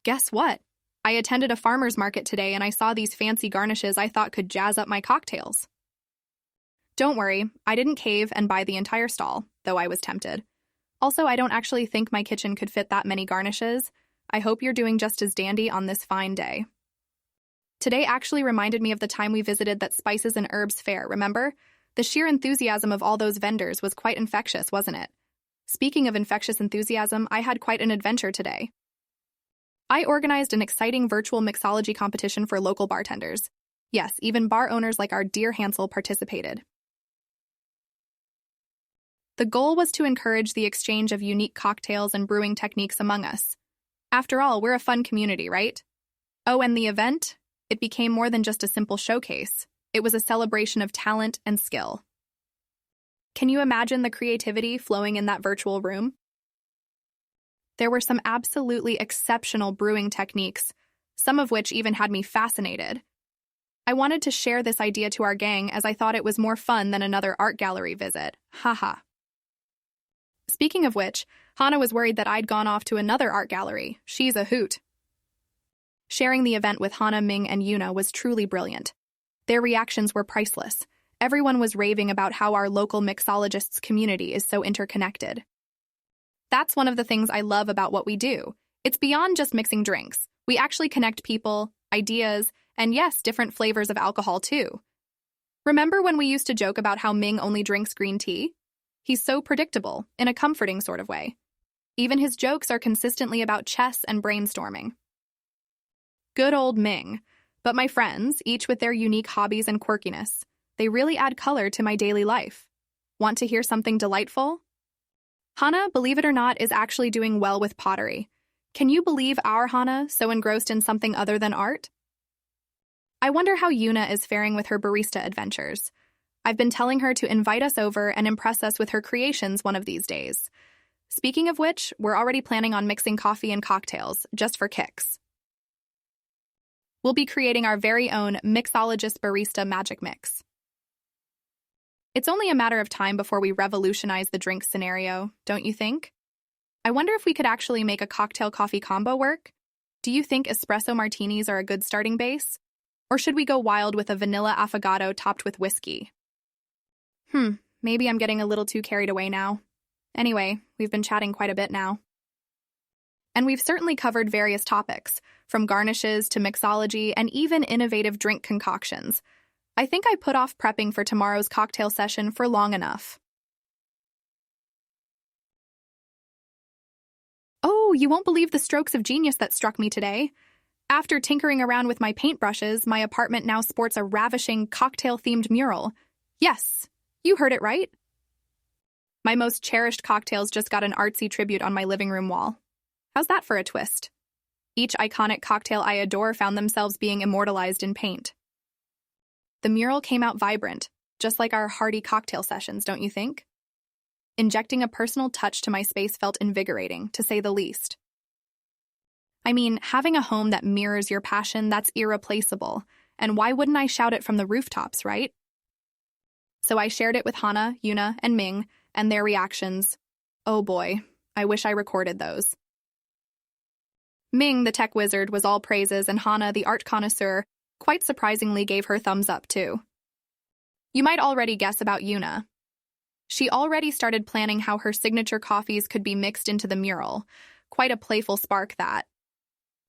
Guess what? I attended a farmer's market today and I saw these fancy garnishes I thought could jazz up my cocktails. Don't worry, I didn't cave and buy the entire stall, though I was tempted. Also, I don't actually think my kitchen could fit that many garnishes. I hope you're doing just as dandy on this fine day. Today actually reminded me of the time we visited that spices and herbs fair, remember? The sheer enthusiasm of all those vendors was quite infectious, wasn't it? Speaking of infectious enthusiasm, I had quite an adventure today. I organized an exciting virtual mixology competition for local bartenders. Yes, even bar owners like our dear Hansel participated. The goal was to encourage the exchange of unique cocktails and brewing techniques among us. After all, we're a fun community, right? Oh, and the event? It became more than just a simple showcase. It was a celebration of talent and skill. Can you imagine the creativity flowing in that virtual room? There were some absolutely exceptional brewing techniques, some of which even had me fascinated. I wanted to share this idea to our gang as I thought it was more fun than another art gallery visit. Haha. Speaking of which, Hana was worried that I'd gone off to another art gallery. She's a hoot. Sharing the event with Hana, Ming, and Yuna was truly brilliant. Their reactions were priceless. Everyone was raving about how our local mixologists community is so interconnected. That's one of the things I love about what we do. It's beyond just mixing drinks. We actually connect people, ideas, and yes, different flavors of alcohol too. Remember when we used to joke about how Ming only drinks green tea? He's so predictable, in a comforting sort of way. Even his jokes are consistently about chess and brainstorming. Good old Ming. But my friends, each with their unique hobbies and quirkiness, they really add color to my daily life. Want to hear something delightful? Hana, believe it or not, is actually doing well with pottery. Can you believe our Hana, so engrossed in something other than art? I wonder how Yuna is faring with her barista adventures. I've been telling her to invite us over and impress us with her creations one of these days. Speaking of which, we're already planning on mixing coffee and cocktails, just for kicks. We'll be creating our very own mixologist barista magic mix. It's only a matter of time before we revolutionize the drink scenario, don't you think? I wonder if we could actually make a cocktail-coffee combo work? Do you think espresso martinis are a good starting base? Or should we go wild with a vanilla affogato topped with whiskey? Maybe I'm getting a little too carried away now. Anyway, we've been chatting quite a bit now. And we've certainly covered various topics, from garnishes to mixology and even innovative drink concoctions. I think I put off prepping for tomorrow's cocktail session for long enough. Oh, you won't believe the strokes of genius that struck me today. After tinkering around with my paintbrushes, my apartment now sports a ravishing cocktail-themed mural. Yes, you heard it right. My most cherished cocktails just got an artsy tribute on my living room wall. How's that for a twist? Each iconic cocktail I adore found themselves being immortalized in paint. The mural came out vibrant, just like our hearty cocktail sessions, don't you think? Injecting a personal touch to my space felt invigorating, to say the least. I mean, having a home that mirrors your passion, that's irreplaceable. And why wouldn't I shout it from the rooftops, right? So I shared it with Hana, Yuna, and Ming, and their reactions. Oh boy, I wish I recorded those. Ming, the tech wizard, was all praises, and Hana, the art connoisseur, quite surprisingly gave her thumbs up too. You might already guess about Yuna. She already started planning how her signature coffees could be mixed into the mural. Quite a playful spark, that.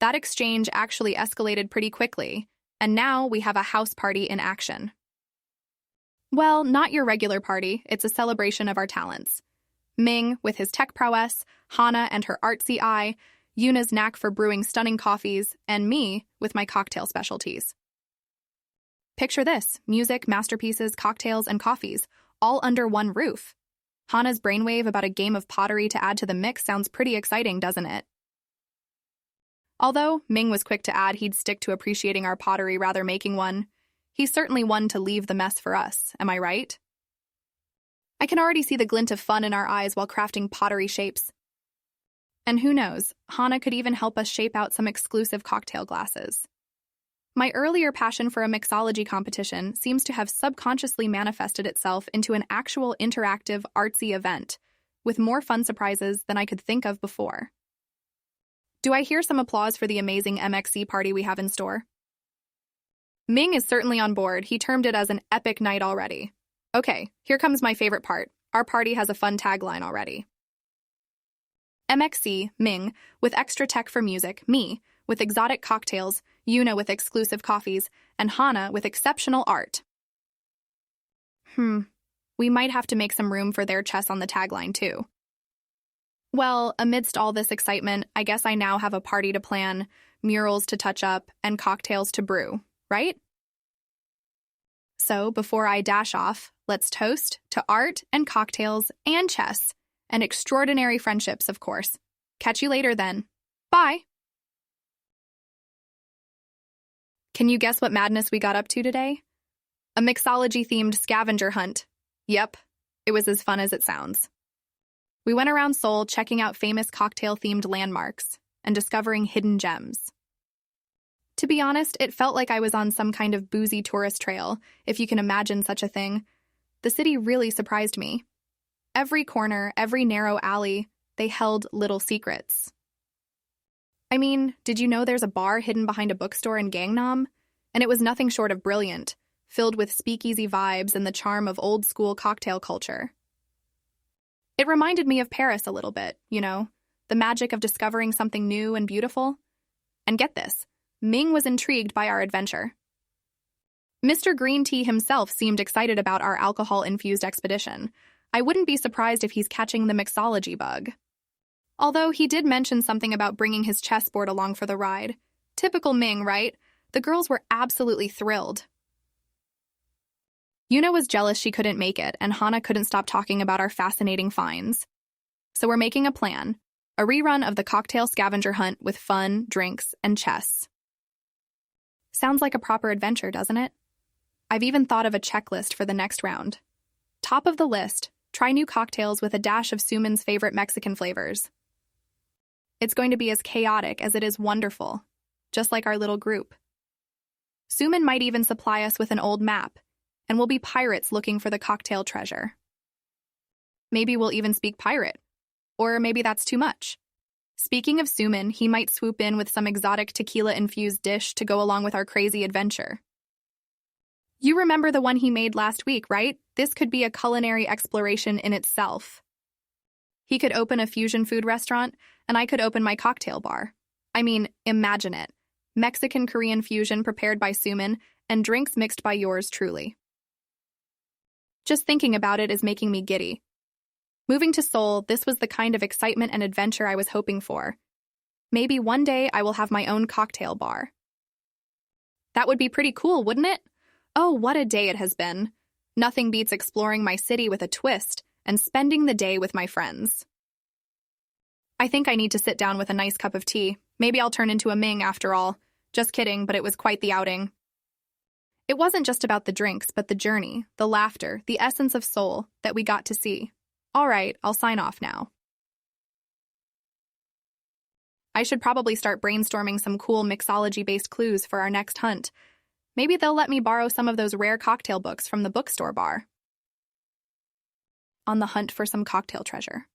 That exchange actually escalated pretty quickly, and now we have a house party in action. Well, not your regular party, it's a celebration of our talents. Ming, with his tech prowess, Hana and her artsy eye, Yuna's knack for brewing stunning coffees, and me with my cocktail specialties. Picture this: music, masterpieces, cocktails, and coffees, all under one roof. Hana's brainwave about a game of pottery to add to the mix sounds pretty exciting, doesn't it? Although Ming was quick to add he'd stick to appreciating our pottery rather making one. He's certainly one to leave the mess for us, am I right? I can already see the glint of fun in our eyes while crafting pottery shapes. And who knows, Hana could even help us shape out some exclusive cocktail glasses. My earlier passion for a mixology competition seems to have subconsciously manifested itself into an actual interactive, artsy event, with more fun surprises than I could think of before. Do I hear some applause for the amazing MXC party we have in store? Ming is certainly on board. He termed it as an epic night already. Okay, here comes my favorite part. Our party has a fun tagline already. MXC, Ming, with extra tech for music, me, with exotic cocktails, Yuna with exclusive coffees, and Hana with exceptional art. We might have to make some room for their chess on the tagline, too. Well, amidst all this excitement, I guess I now have a party to plan, murals to touch up, and cocktails to brew, right? So, before I dash off, let's toast to art and cocktails and chess, and extraordinary friendships, of course. Catch you later, then. Bye! Can you guess what madness we got up to today? A mixology-themed scavenger hunt. Yep, it was as fun as it sounds. We went around Seoul checking out famous cocktail-themed landmarks and discovering hidden gems. To be honest, it felt like I was on some kind of boozy tourist trail, if you can imagine such a thing. The city really surprised me. Every corner, every narrow alley, they held little secrets. I mean, did you know there's a bar hidden behind a bookstore in Gangnam? And it was nothing short of brilliant, filled with speakeasy vibes and the charm of old-school cocktail culture. It reminded me of Paris a little bit, you know, the magic of discovering something new and beautiful. And get this, Ming was intrigued by our adventure. Mr. Green Tea himself seemed excited about our alcohol-infused expedition. I wouldn't be surprised if he's catching the mixology bug. Although he did mention something about bringing his chessboard along for the ride. Typical Ming, right? The girls were absolutely thrilled. Yuna was jealous she couldn't make it, and Hana couldn't stop talking about our fascinating finds. So we're making a plan, a rerun of the cocktail scavenger hunt with fun, drinks, and chess. Sounds like a proper adventure, doesn't it? I've even thought of a checklist for the next round. Top of the list, try new cocktails with a dash of Suman's favorite Mexican flavors. It's going to be as chaotic as it is wonderful, just like our little group. Suman might even supply us with an old map, and we'll be pirates looking for the cocktail treasure. Maybe we'll even speak pirate. Or maybe that's too much. Speaking of Suman, he might swoop in with some exotic tequila-infused dish to go along with our crazy adventure. You remember the one he made last week, right? This could be a culinary exploration in itself. He could open a fusion food restaurant, and I could open my cocktail bar. I mean, imagine it. Mexican-Korean fusion prepared by Suman, and drinks mixed by yours truly. Just thinking about it is making me giddy. Moving to Seoul, this was the kind of excitement and adventure I was hoping for. Maybe one day I will have my own cocktail bar. That would be pretty cool, wouldn't it? Oh, what a day it has been. Nothing beats exploring my city with a twist and spending the day with my friends. I think I need to sit down with a nice cup of tea. Maybe I'll turn into a Ming after all. Just kidding, but it was quite the outing. It wasn't just about the drinks, but the journey, the laughter, the essence of Seoul that we got to see. All right, I'll sign off now. I should probably start brainstorming some cool mixology-based clues for our next hunt. Maybe they'll let me borrow some of those rare cocktail books from the bookstore bar. On the hunt for some cocktail treasure.